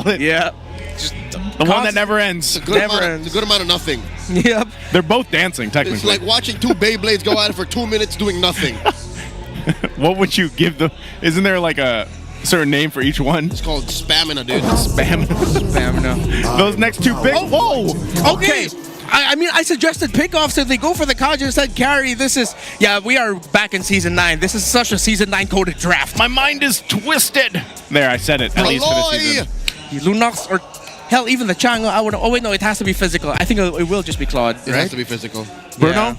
Yeah. Just the one that never ends. It's a good amount of nothing. Yep. They're both dancing, technically. It's like watching two Beyblades go at it for 2 minutes doing nothing. What would you give them? Isn't there like a certain name for each one? It's called Spamina, dude. Spamina. Those next two big. Whoa! Okay. I mean, I suggested pickoff, so they go for the Kaja instead carry. This is, yeah, we are back in Season 9. This is such a Season 9 coded draft. My mind is twisted. There, I said it. At least for the season. Lunox or hell, even the Chango. I would. Oh wait, no, it has to be physical. I think it will just be Claude. It has to be physical. Bruno. Yeah.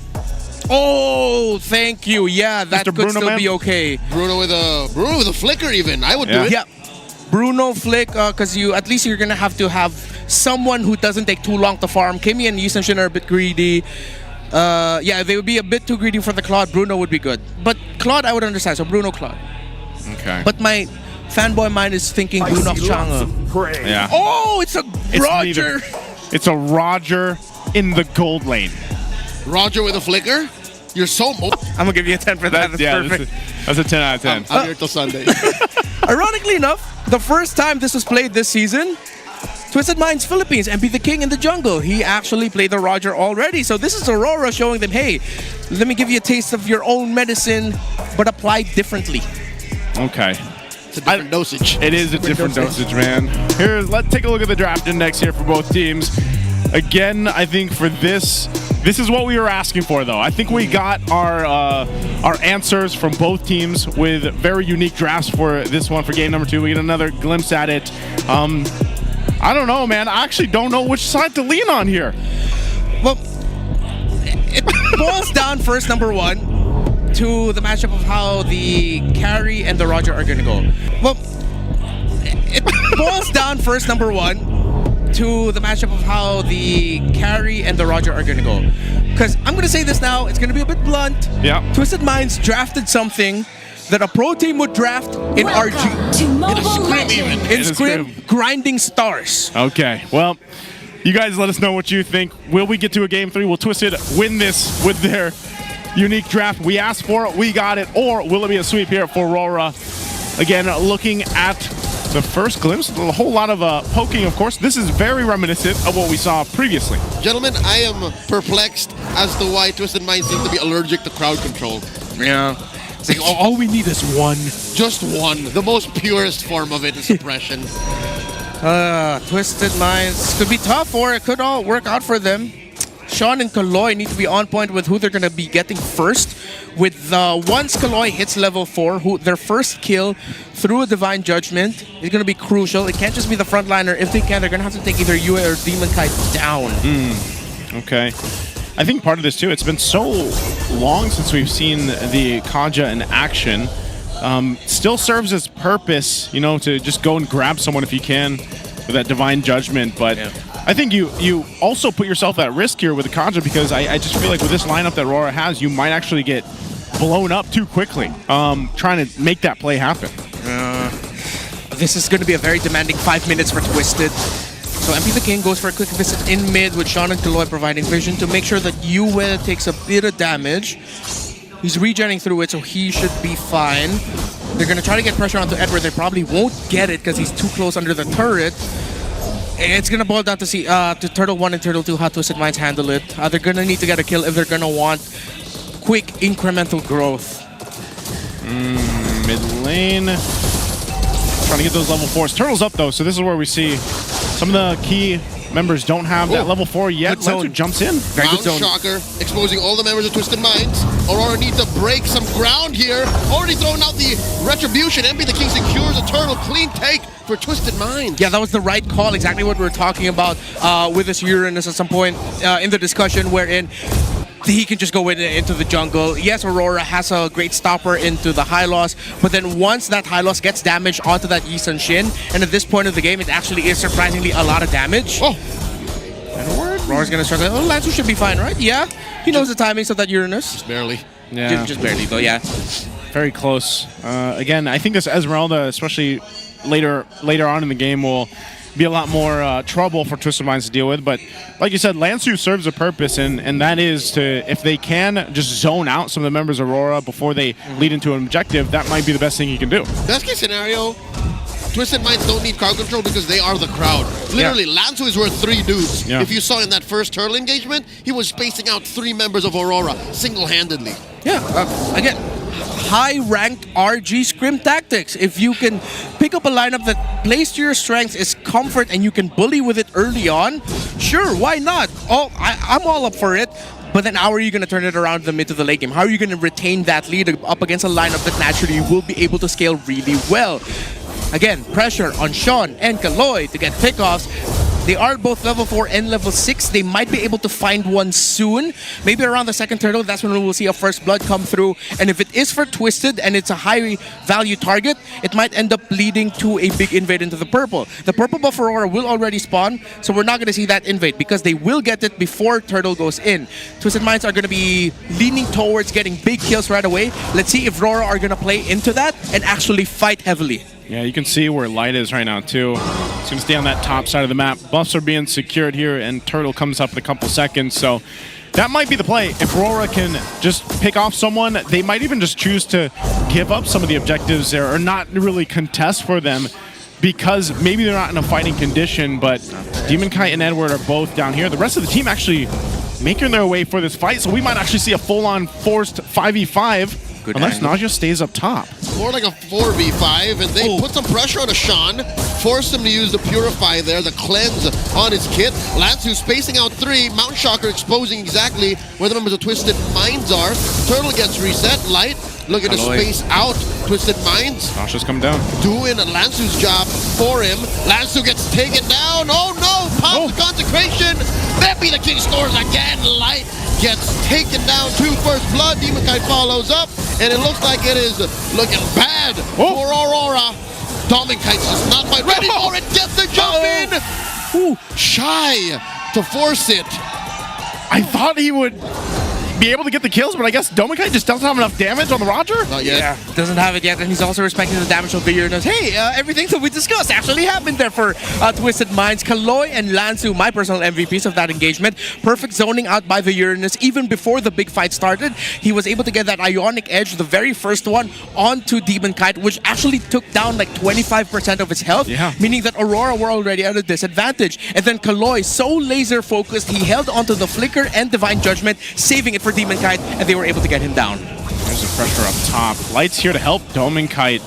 Oh, thank you. Yeah, that Mr. could Bruno, still man? be okay. Bruno with a flicker even. I would do it. Yeah. Bruno flick, because at least you're gonna have to have someone who doesn't take too long to farm. Kimmy and Yisan are a bit greedy. Yeah, they would be a bit too greedy for the Claude. Bruno would be good, but Claude I would understand. So Bruno, Claude. Okay. But my fanboy mind is thinking Lunox Chang'e. Yeah. Oh, it's a Roger. It's a Roger in the gold lane. Roger with a flicker. You're so. I'm gonna give you a 10 for that. That's perfect. That's a 10 out of 10. I'm here till Sunday. Ironically enough, the first time this was played this season, Twisted Minds Philippines, MP the King in the jungle. He actually played the Roger already. So this is Aurora showing them, hey, let me give you a taste of your own medicine, but applied differently. Okay. It's a different dosage. It is a different dosage, man. Let's take a look at the draft index here for both teams. Again, I think for this is what we were asking for, though. I think we got our answers from both teams with very unique drafts for this one for game number 2. We get another glimpse at it. I don't know, man. I actually don't know which side to lean on here. Well, it boils down first, number 1, to the matchup of how the carry and the Roger are going to go. Well, it boils down first, number 1, to the matchup of how the carry and the Roger are going to go. Because I'm going to say this now, it's going to be a bit blunt. Yeah. Twisted Minds drafted something that a pro team would draft in RG. In Scrim, grinding stars. Okay, well, you guys let us know what you think. Will we get to a game 3? Will Twisted win this with their unique draft? We asked for it, we got it. Or will it be a sweep here for Rora? Again, looking at the first glimpse, a whole lot of poking, of course. This is very reminiscent of what we saw previously. Gentlemen, I am perplexed as to why Twisted Minds seem to be allergic to crowd control. Yeah. It's like, all we need is one. Just one. The most purest form of it is suppression. Twisted Minds could be tough, or it could all work out for them. Sean and Kaloy need to be on point with who they're going to be getting first. With once Kaloy hits level 4, their first kill through a Divine Judgment is going to be crucial. It can't just be the frontliner. If they can, they're going to have to take either Yue or Demon Kai down. Okay. I think part of this, too, it's been so long since we've seen the Kaja in action. Still serves its purpose, you know, to just go and grab someone if you can with that Divine Judgment, but I think you also put yourself at risk here with the Kaja, because I just feel like with this lineup that Rora has, you might actually get blown up too quickly trying to make that play happen. This is going to be a very demanding 5 minutes for Twisted. So MP the King goes for a quick visit in mid with Sean and Kaloy providing vision to make sure that Yue takes a bit of damage. He's regenerating through it, so he should be fine. They're going to try to get pressure onto Edward. They probably won't get it because he's too close under the turret. It's going to boil down to see to Turtle 1 and Turtle 2 how Twisted Minds handle it. They're going to need to get a kill if they're going to want quick incremental growth. Mid lane. Trying to get those level 4s. Turtle's up, though, so this is where we see some of the key members don't have that level 4 yet. Lancer jumps in. Very good zone. Shocker, exposing all the members of Twisted Minds. Aurora needs to break some ground here. Already throwing out the Retribution. MP the King secures a turtle. Clean take for Twisted Minds. Yeah, that was the right call. Exactly what we were talking about with this Uranus at some point in the discussion, wherein he can just go into the jungle. Yes, Aurora has a great stopper into the high loss, but then once that high loss gets damaged onto that Yisan Shin, and at this point of the game, it actually is surprisingly a lot of damage. Oh! Aurora's gonna struggle. Oh, Lancer should be fine, right? Yeah. He knows the timings of that Uranus. Just barely. Yeah. Just barely, though, yeah. Very close. Again, I think this Esmeralda, especially later on in the game, will be a lot more trouble for Twisted Minds to deal with. But like you said, Lansu serves a purpose, and that is to, if they can just zone out some of the members of Aurora before they lead into an objective, that might be the best thing you can do. Best case scenario, Twisted Minds don't need crowd control because they are the crowd. Literally, Lansu is worth 3 dudes. Yeah. If you saw in that first turtle engagement, he was spacing out 3 members of Aurora single-handedly. Yeah, again, high-ranked RG scrim tactics. If you can pick up a lineup that plays to your strengths, is comfort, and you can bully with it early on, sure, why not? I'm all up for it. But then how are you going to turn it around in the mid to the late game? How are you going to retain that lead up against a lineup that naturally will be able to scale really well? Again, pressure on Sean and Kaloy to get pickoffs. They are both level 4 and level 6. They might be able to find one soon. Maybe around the second turtle, that's when we will see a first blood come through. And if it is for Twisted and it's a high value target, it might end up leading to a big invade into the purple. The purple buff Aurora will already spawn, so we're not going to see that invade because they will get it before turtle goes in. Twisted Minds are going to be leaning towards getting big kills right away. Let's see if Rora are going to play into that and actually fight heavily. Yeah, you can see where Light is right now, too. It's going to stay on that top side of the map. Buffs are being secured here, and Turtle comes up in a couple seconds, so that might be the play. If Rora can just pick off someone, they might even just choose to give up some of the objectives there or not really contest for them because maybe they're not in a fighting condition, but Demon Kite and Edward are both down here. The rest of the team actually making their way for this fight, so we might actually see a full-on forced 5v5. Good unless angle. Nakshiesszzz stays up top. More like a 4v5, and they put some pressure on Sean, forced him to use the Purify there, the cleanse on his kit. Lansu spacing out 3, Mount Shocker exposing exactly where the members of Twisted Minds are. Turtle gets reset, Light looking to space out Twisted Minds. Nakshiesszzz coming down. Doing Lansu's job for him. Lansu gets taken down. Oh no! Pops the consecration. Mpl the king scores again. Light gets taken down to first blood. Demon Kite follows up, and it looks like it is looking bad for Aurora. Demon Kite's just not quite ready for it. Gets the jump in. Ooh, shy to force it. I thought he would be able to get the kills, but I guess Dominikai just doesn't have enough damage on the Roger. Not yet. Yeah, doesn't have it yet, and he's also respecting the damage of the Uranus. Hey, everything that we discussed actually happened there for Twisted Minds. Kaloy and Lansu, my personal MVPs of that engagement. Perfect zoning out by the Uranus. Even before the big fight started, he was able to get that Ionic Edge, the very first one, onto Demon Kite, which actually took down like 25% of his health, meaning that Aurora were already at a disadvantage. And then Kaloy, so laser focused, he held onto the Flicker and Divine Judgment, saving it for Demon Kite, and they were able to get him down. There's the pressure up top. Light's here to help Demon Kite,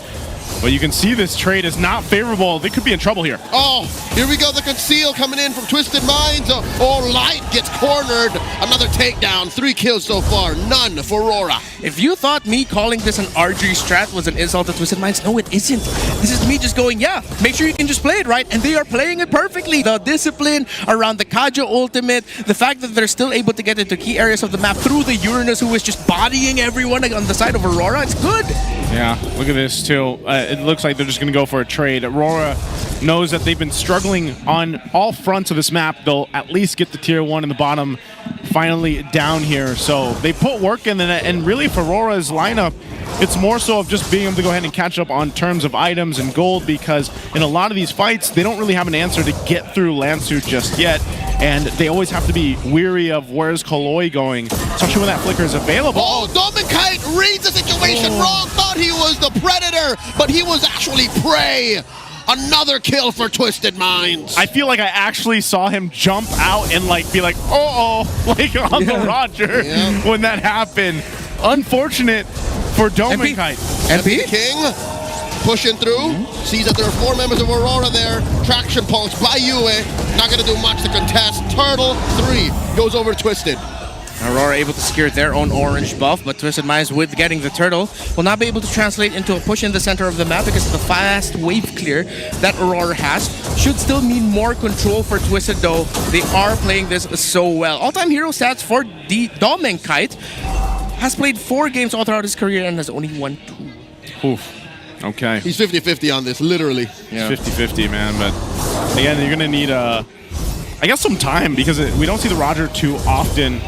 but you can see this trade is not favorable. They could be in trouble here. Oh, here we go. The conceal coming in from Twisted Minds. Oh, Light gets cornered. Another takedown. 3 kills so far. None for Rora. If you thought me calling this an RG strat was an insult to Twisted Minds, no, it isn't. This is me just going, yeah, make sure you can just play it right, and they are playing it perfectly. The discipline around the Kayo ultimate, the fact that they're still able to get into key areas of the map through the Uranus, who is just bodying everyone on the side of Aurora, it's good. Yeah, look at this too. It looks like they're just going to go for a trade. Aurora knows that they've been struggling on all fronts of this map. They'll at least get the tier 1 in the bottom finally down here. So they put work in, and really for Aurora's lineup, it's more so of just being able to go ahead and catch up on terms of items and gold, because in a lot of these fights, they don't really have an answer to get through Lansu just yet. And they always have to be weary of where's Kaloy going, especially when that flicker is available. Oh, Demon Kite reads the situation wrong. Thought he was the predator, but he was actually prey. Another kill for Twisted Minds. I feel like I actually saw him jump out and like be like, like on the Roger when that happened. Unfortunate for Demon Kite. MP King pushing through, sees that there are 4 members of Aurora there. Traction pulse by Yue. Not going to do much to contest. Turtle 3 goes over to Twisted. Aurora able to secure their own orange buff, but Twisted Minds, with getting the turtle, will not be able to translate into a push in the center of the map because of the fast wave clear that Aurora has. Should still mean more control for Twisted, though. They are playing this so well. All-time hero stats for the Demon Kite. Has played 4 games all throughout his career and has only won 2. Oof. Okay. He's 50-50 on this, literally. Yeah. 50-50, man. But again, you're going to need I guess some time, because we don't see the Roger too often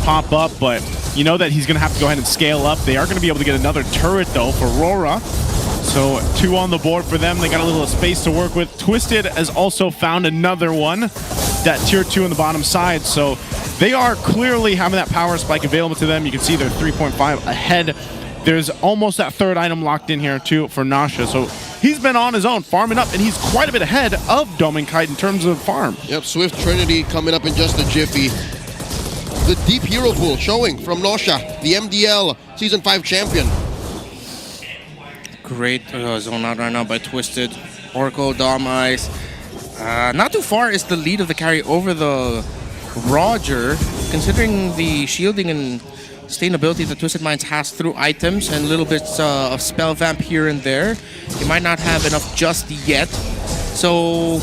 pop up, but you know that he's going to have to go ahead and scale up. They are going to be able to get another turret, though, for Rora. So 2 on the board for them. They got a little space to work with. Twisted has also found another one, that tier 2 on the bottom side. So they are clearly having that power spike available to them. You can see they're 3.5 ahead. There's almost that 3rd item locked in here, too, for Nakshiesszzz. So he's been on his own, farming up, and he's quite a bit ahead of Dominkite in terms of farm. Yep, Swift Trinity coming up in just a jiffy. The deep hero pool showing from Nosha, the MDL Season 5 champion. Great zone out right now by Twisted. Oracle, Dom Ice. Not too far is the lead of the carry over the Roger, considering the shielding and sustainability that Twisted Minds has through items and little bits of spell vamp here and there. He might not have enough just yet. So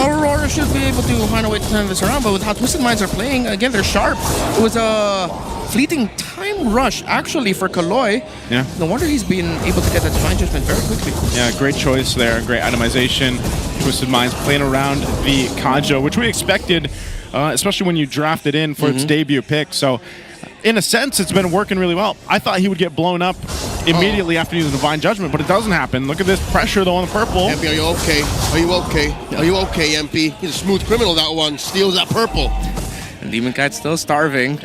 Aurora should be able to find a way to turn this around, but with how Twisted Minds are playing, again, they're sharp. It was a fleeting time rush, actually, for Kaloy. Yeah. No wonder he's been able to get that Divine Judgment very quickly. Yeah, great choice there. Great itemization. Twisted Minds playing around the Kajo, which we expected, especially when you drafted in for its debut pick. So, in a sense, it's been working really well. I thought he would get blown up immediately after using Divine Judgment, but it doesn't happen. Look at this pressure, though, on the purple. MP, are you okay? Are you okay? Are you okay, MP? He's a smooth criminal, that one. Steals that purple. And Demonkite's still starving.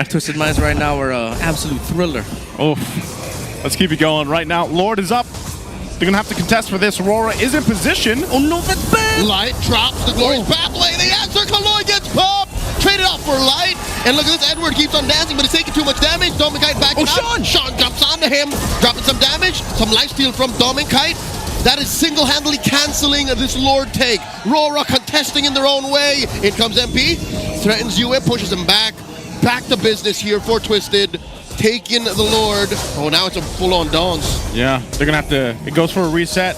Twisted Minds right now are an absolute thriller. Oh, let's keep it going. Right now, Lord is up. They're going to have to contest for this. Rora is in position. Oh no, that's bad! Light drops the glorious pathway. The answer, Kaloy gets popped. Traded off for Light. And look at this, Edward keeps on dancing, but he's taking too much damage. Dominkite backing up. Sean jumps onto him, dropping some damage. Some lifesteal from Dominkite. That is single-handedly canceling this Lord take. Rora contesting in their own way. In comes MP. Threatens UA, pushes him back. Back to business here for Twisted. Taking the Lord. Oh, now it's a full-on dance. Yeah, they're going to have to... It goes for a reset.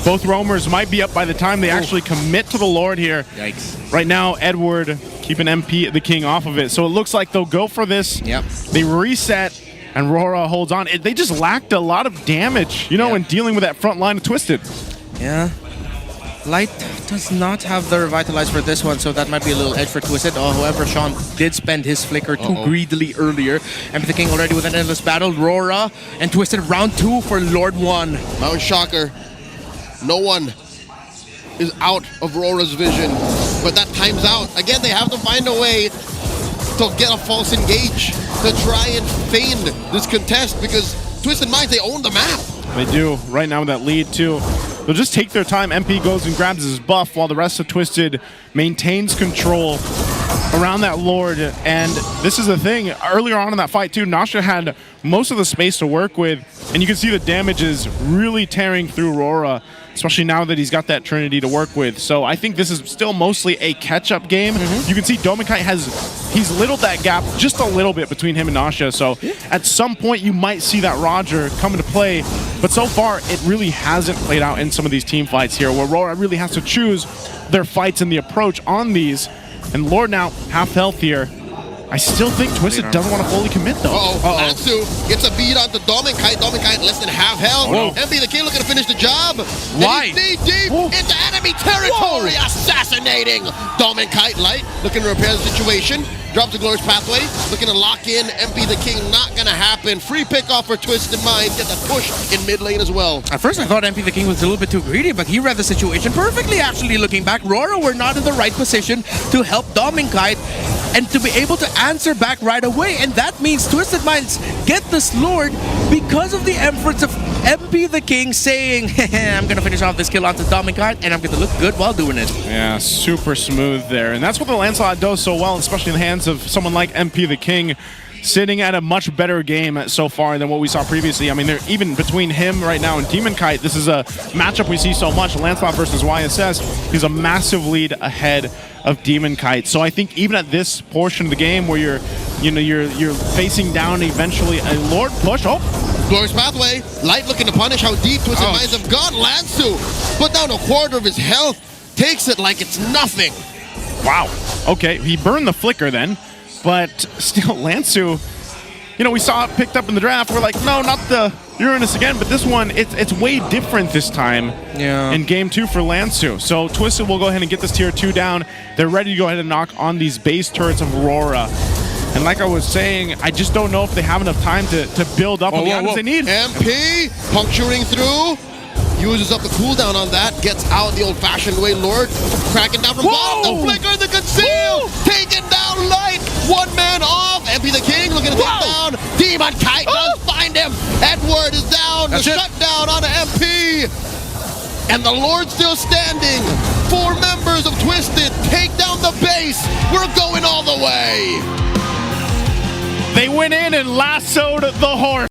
Both roamers might be up by the time they actually commit to the Lord here. Yikes. Right now, Edward keeping MP the King off of it. So it looks like they'll go for this. Yep. They reset, and Rora holds on. They just lacked a lot of damage, you know, in dealing with that front line of Twisted. Yeah. Light does not have the Revitalize for this one, so that might be a little edge for Twisted. However, Sean did spend his Flicker too greedily earlier. MP the King already with an endless battle. Rora and Twisted round 2 for Lord 1. Mountain Shocker. No one is out of Rora's vision, but that time's out. Again, they have to find a way to get a false engage to try and feign this contest because Twisted Minds, they own the map. They do. Right now with that lead, too. They'll just take their time. MP goes and grabs his buff while the rest of Twisted maintains control around that Lord. And this is the thing. Earlier on in that fight, too, Nasha had most of the space to work with. And you can see the damage is really tearing through Rora, especially now that he's got that Trinity to work with. So I think this is still mostly a catch-up game. You can see Dominkite he's littled that gap just a little bit between him and Nasha. So at some point you might see that Roger come into play. But so far, it really hasn't played out in some of these team fights here, where Rora really has to choose their fights and the approach on these. And Lord now, half health here. I still think Twisted doesn't want to fully commit, though. Natsu gets a beat onto Dominkite. Dominkite less than half health. MP the King looking to finish the job. Why? Knee deep into enemy territory. Assassinating Dominkite. Light looking to repair the situation. Drops the Glorious Pathway. Looking to lock in MP the King. Not going to happen. Free pick off for Twisted Minds. Get the push in mid lane as well. At first I thought MP the King was a little bit too greedy, but he read the situation perfectly, actually. Looking back, Rora were not in the right position to help Dominkite and to be able to answer back right away. And that means Twisted Minds get this Lord because of the efforts of MP the King saying, I'm going to finish off this kill onto Dominkite and I'm going to look good while doing it. Yeah, super smooth there. And that's what the Lancelot does so well, especially in the hands of someone like MP the King, sitting at a much better game so far than what we saw previously. I mean, even between him right now and Demonkite, this is a matchup we see so much. Lancelot versus YSS, he's a massive lead ahead of Demonkite. So I think even at this portion of the game where you're facing down eventually a Lord push. Glorious Pathway. Light looking to punish how deep Twisted Minds have gone. Lansu put down a quarter of his health. Takes it like it's nothing. Wow. Okay, he burned the Flicker then. But still, Lansu, you know, we saw it picked up in the draft. We're like, no, not the Uranus again. But this one, it's way different this time in Game 2 for Lansu. So Twisted will go ahead and get this tier 2 down. They're ready to go ahead and knock on these base turrets of Rora. And like I was saying, I just don't know if they have enough time to build up on the items they need. MP puncturing through. uses up the cooldown on that, gets out the old-fashioned way. Lord cracking down from bottom. The flicker, the conceal, taking down Light. One man off. MP the King looking to take down Demon Kite. Does find him. Edward is down. The shutdown on MP. And the Lord still standing. 4 members of Twisted take down the base. We're going all the way. They went in and lassoed the horse.